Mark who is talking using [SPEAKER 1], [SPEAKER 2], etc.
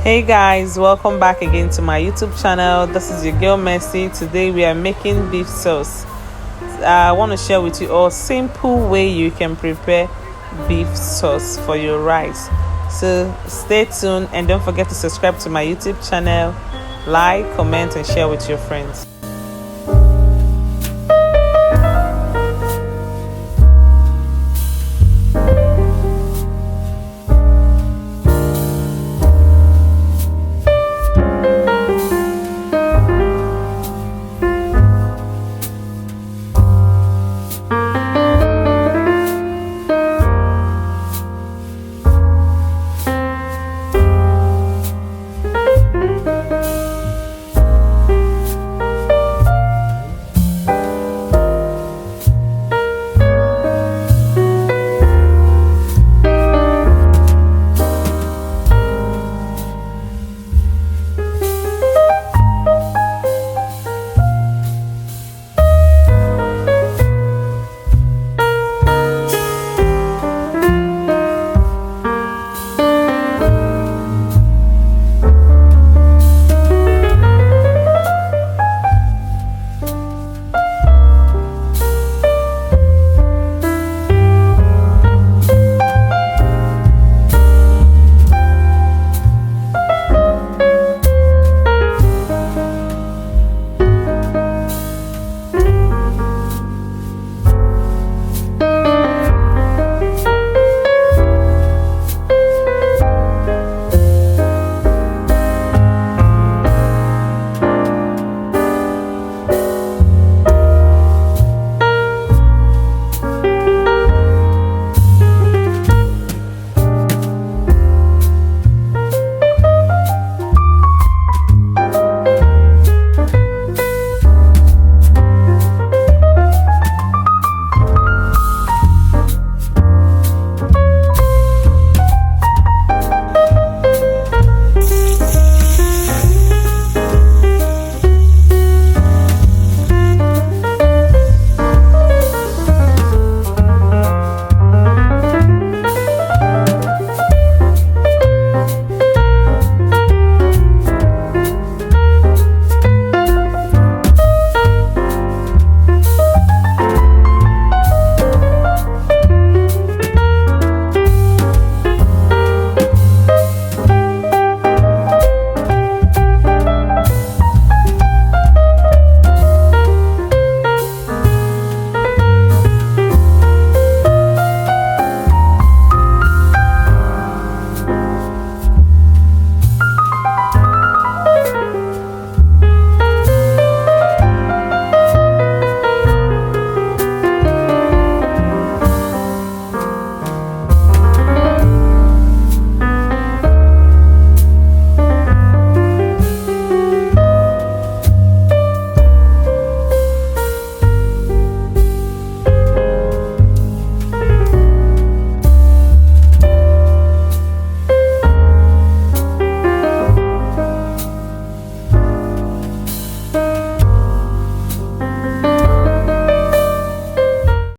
[SPEAKER 1] Hey guys, welcome back again to my YouTube channel. This is your girl Mercy. Today we are making beef sauce. I want to share with you a simple way you can prepare beef sauce for your rice. So stay tuned and don't forget to subscribe to my YouTube channel, like, comment and share with your friends.